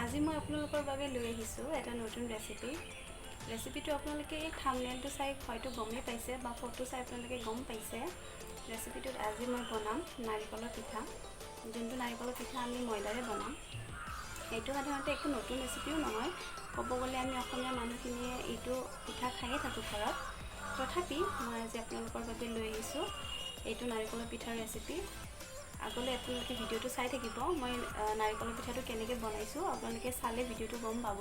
আজি মই আপোনালোকৰ বাবে লৈ আহিছোঁ এটা নতুন ৰেচিপিটো আপোনালোকে এই থাম্বনেইলটো চাই হয়তো গমেই পাইছে বা ফটো চাই আপোনালোকে গম পাইছে। ৰেচিপিটোত আজি মই বনাম নাৰিকলৰ পিঠা, যোনটো নাৰিকলৰ পিঠা আমি ময়দাৰে বনাম। এইটো সাধাৰণতে একো নতুন ৰেচিপিও নহয়, ক'ব গ'লে আমি অসমীয়া মানুহখিনিয়ে এইটো পিঠা খায়ে থাকোঁ ঘৰত। তথাপি মই আজি আপোনালোকৰ বাবে লৈ আহিছোঁ এইটো নাৰিকলৰ পিঠাৰ ৰেচিপি। আগলৈ আপোনালোকে ভিডিঅ'টো চাই থাকিব। মই নাৰিকলৰ পিঠাটো কেনেকৈ বনাইছোঁ আপোনালোকে চালে ভিডিঅ'টো গম পাব।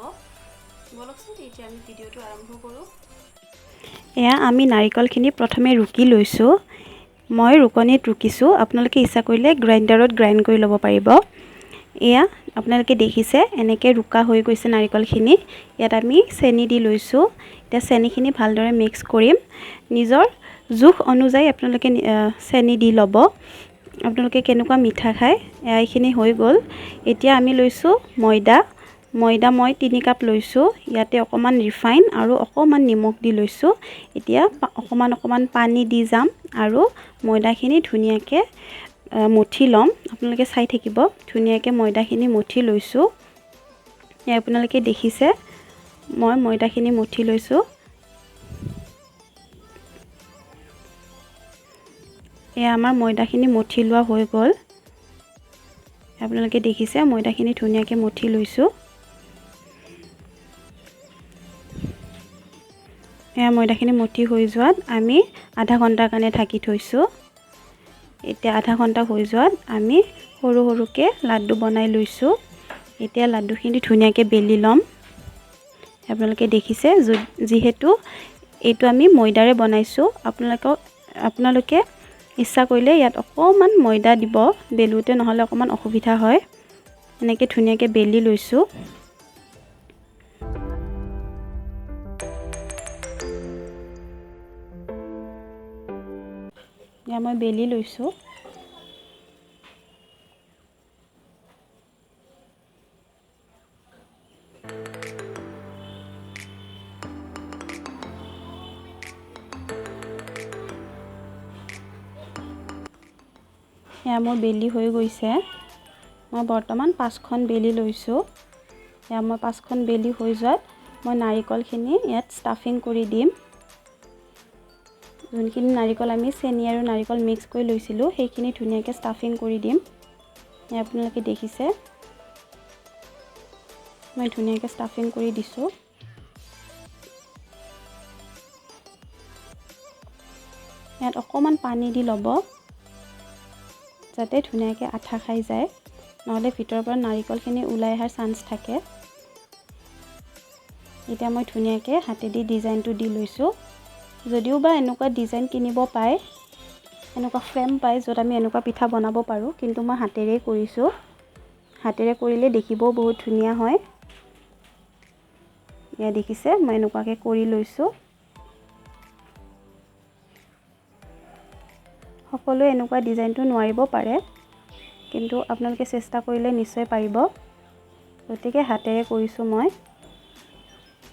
বলকচোন এতিয়া আমি ভিডিঅ'টো আৰম্ভ কৰোঁ। এয়া আমি নাৰিকলখিনি প্ৰথমে ৰুকি লৈছোঁ। মই ৰুকনিত ৰুকিছোঁ, আপোনালোকে ইচ্ছা কৰিলে গ্ৰাইণ্ডাৰত গ্ৰাইণ্ড কৰি ল'ব পাৰিব। এয়া আপোনালোকে দেখিছে এনেকৈ ৰুকা হৈ গৈছে নাৰিকলখিনি। ইয়াত আমি চেনি দি লৈছোঁ। এতিয়া চেনিখিনি ভালদৰে মিক্স কৰিম। নিজৰ জোখ অনুযায়ী আপোনালোকে চেনি দি ল'ব। আপোনালোকে কেনেকুৱা মিঠা খায়। এইখিনি হৈ গ'ল। এতিয়া আমি লৈছোঁ ময়দা মই 3 কাপ লৈছোঁ। ইয়াতে অকণমান ৰিফাইন আৰু অকণমান নিমখ দি লৈছোঁ। এতিয়া অকণমান পানী দি যাম আৰু ময়দাখিনি ধুনীয়াকৈ মঠি ল'ম। আপোনালোকে চাই থাকিব, ধুনীয়াকৈ ময়দাখিনি মঠি লৈছোঁ। আপোনালোকে দেখিছে মই ময়দাখিনি মঠি লৈছোঁ। এয়া আমাৰ ময়দাখিনি মঠি লোৱা হৈ গ'ল। আপোনালোকে দেখিছে ময়দাখিনি ধুনীয়াকৈ মঠি লৈছোঁ। এয়া ময়দাখিনি মঠি হৈ যোৱাত আমি আধা ঘণ্টাৰ কাৰণে ঢাকি থৈছোঁ। এতিয়া আধা ঘণ্টা হৈ যোৱাত আমি সৰু সৰুকৈ লাড্ডু বনাই লৈছোঁ। এতিয়া লাড্ডুখিনি ধুনীয়াকৈ বেলি ল'ম। আপোনালোকে দেখিছে যিহেতু এইটো আমি ময়দাৰে বনাইছোঁ, আপোনালোকে ইচ্ছা কৰিলে ইয়াত অকণমান ময়দা দিব বেলোতে, নহ'লে অকণমান অসুবিধা হয়। এনেকৈ ধুনীয়াকৈ বেলি লৈছোঁ। এতিয়া মই বেলি লৈছোঁ। এয়া মোৰ বেলি হৈ গৈছে। মই বৰ্তমান 5খন বেলি লৈছোঁ। এয়া মই 5খন বেলি হৈ যোৱাত মই নাৰিকলখিনি ইয়াত ষ্টাফিং কৰি দিম। যোনখিনি নাৰিকল আমি চেনি আৰু নাৰিকল মিক্স কৰি লৈছিলোঁ সেইখিনি ধুনীয়াকৈ ষ্টাফিং কৰি দিম। আপোনালোকে দেখিছে মই ধুনীয়াকৈ ষ্টাফিং কৰি দিছোঁ। ইয়াত অকণমান পানী দি ল'ব যাতে ধুনীয়াকৈ আঠা খাই যায়, নহ'লে ভিতৰৰ পৰা নাৰিকলখিনি ওলাই অহাৰ চান্স থাকে। এতিয়া মই ধুনীয়াকৈ হাতেদি ডিজাইনটো দি লৈছোঁ। যদিও বা এনেকুৱা ডিজাইন কিনিব পায়, এনেকুৱা ফ্ৰেম পায় য'ত আমি এনেকুৱা পিঠা বনাব পাৰোঁ, কিন্তু মই হাতেৰেই কৰিছোঁ। হাতেৰে কৰিলে দেখিবও বহুত ধুনীয়া হয়। এয়া দেখিছে মই এনেকুৱাকৈ কৰি লৈছোঁ। সকলোৱে এনেকুৱা ডিজাইনটো নোৱাৰিব পাৰে, কিন্তু আপোনালোকে চেষ্টা কৰিলে নিশ্চয় পাৰিব। গতিকে হাতেৰে কৰিছোঁ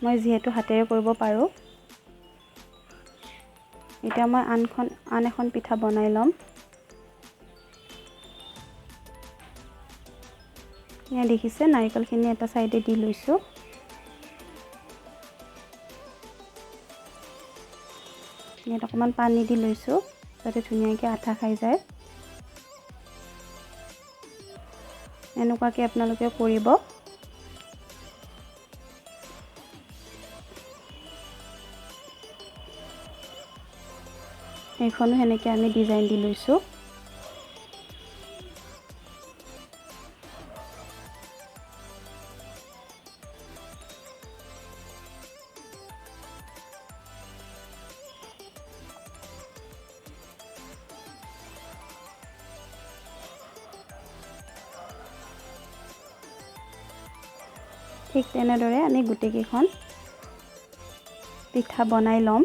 মই যিহেতু হাতেৰে কৰিব পাৰোঁ। এতিয়া মই আন এখন পিঠা বনাই ল'ম। এয়া দেখিছে নাৰিকলখিনি এটা চাইডে দি লৈছোঁ। ইয়াত অকণমান পানী দি লৈছোঁ যাতে ধুনীয়াকৈ আঠা খাই যায়। এনেকুৱাকৈ আপোনালোকে কৰিব। এইখনো সেনেকৈ আমি ডিজাইন দি লৈছোঁ। ঠিক তেনেদৰে আমি গোটেইকেইখন পিঠা বনাই ল'ম।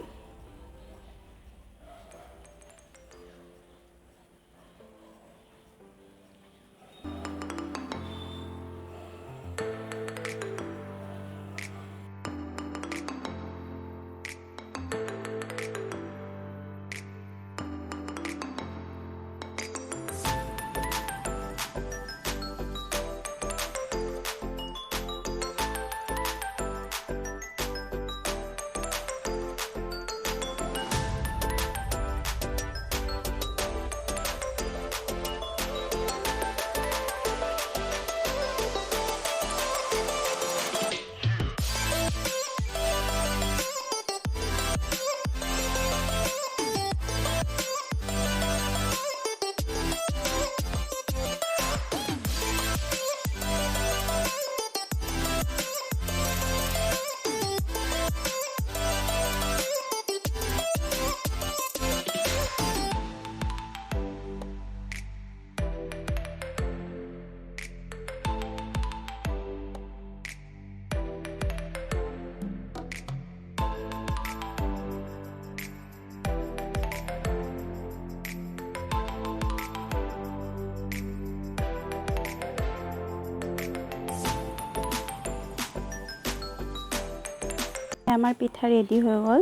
আমাৰ পিঠা ৰেডি হৈ গ'ল।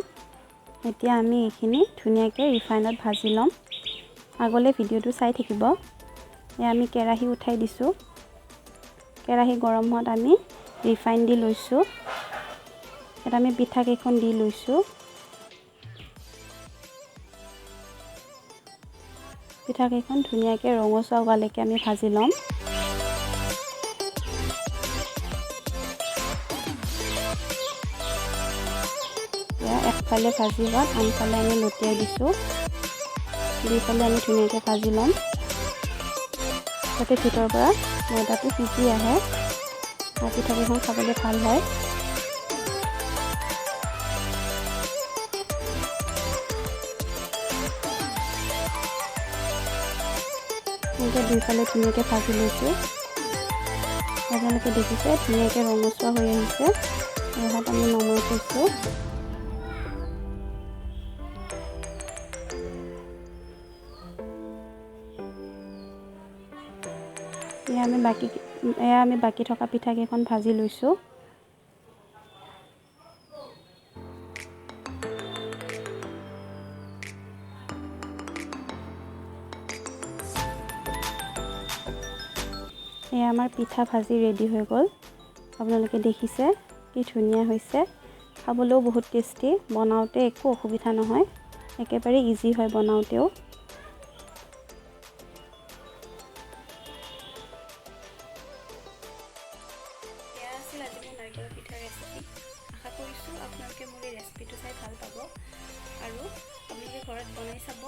এতিয়া আমি এইখিনি ধুনীয়াকৈ ৰিফাইনত ভাজি ল'ম। আগলৈ ভিডিঅ'টো চাই থাকিব। এয়া আমি কেৰাহী উঠাই দিছোঁ। কেৰাহী গৰম হোৱাত আমি ৰিফাইন দি লৈছোঁ। ইয়াত আমি পিঠাকেইখন দি লৈছোঁ। পিঠাকেইখন ধুনীয়াকৈ ৰঙচুৱা হোৱালৈকে আমি ভাজি ল'ম। একফালে ভাজি হোৱাত আনফালে আমি লটিয়াই দিছোঁ। দুইফালে আমি ধুনীয়াকৈ ভাজি ল'ম, যাতে ভিতৰৰ পৰা ময়দাটো সিজি আহে আৰু পিঠাকেইখন খাবলৈ ভাল হয়। এনেকৈ দুইফালে ধুনীয়াকৈ ভাজি লৈছোঁ। আপোনালোকে দেখিছে ধুনীয়াকৈ ৰঙচুৱা হৈ আহিছে। ইয়াত আমি নমাই থৈছোঁ। এয়া আমি বাকী থকা পিঠাকেইখন ভাজি লৈছোঁ। এয়া আমাৰ পিঠা ভাজি ৰেডি হৈ গ'ল। আপোনালোকে দেখিছে কি ধুনীয়া হৈছে। খাবলৈও বহুত টেষ্টি, বনাওঁতে একো অসুবিধা নহয়, একেবাৰে ইজি হয় বনাওঁতেও। এয়া আছিল আজি মোৰ নাৰিকলৰ পিঠাৰ ৰেচিপি। আশা কৰিছোঁ আপোনালোকে মোৰ এই ৰেচিপিটো চাই ভাল পাব আৰু আপোনালোকে ঘৰত বনাই চাব।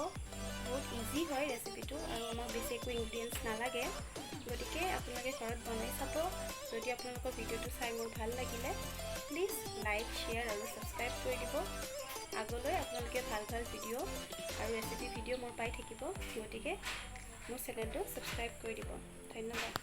বহুত ইজি হয় ৰেচিপিটো আৰু আমাক বেছি একো ইনগ্ৰিডিয়েণ্টছ নালাগে। গতিকে আপোনালোকে ঘৰত বনাই চাব। যদি আপোনালোকৰ ভিডিঅ'টো চাই মোৰ ভাল লাগিলে প্লিজ লাইক, শ্বেয়াৰ আৰু ছাবস্ক্ৰাইব কৰি দিব। আগলৈ আপোনালোকে ভাল ভাল ভিডিঅ' আৰু ৰেচিপি ভিডিঅ' মোৰ পাই থাকিব। গতিকে মোৰ চেনেলটো ছাবস্ক্ৰাইব কৰি দিব। ধন্যবাদ।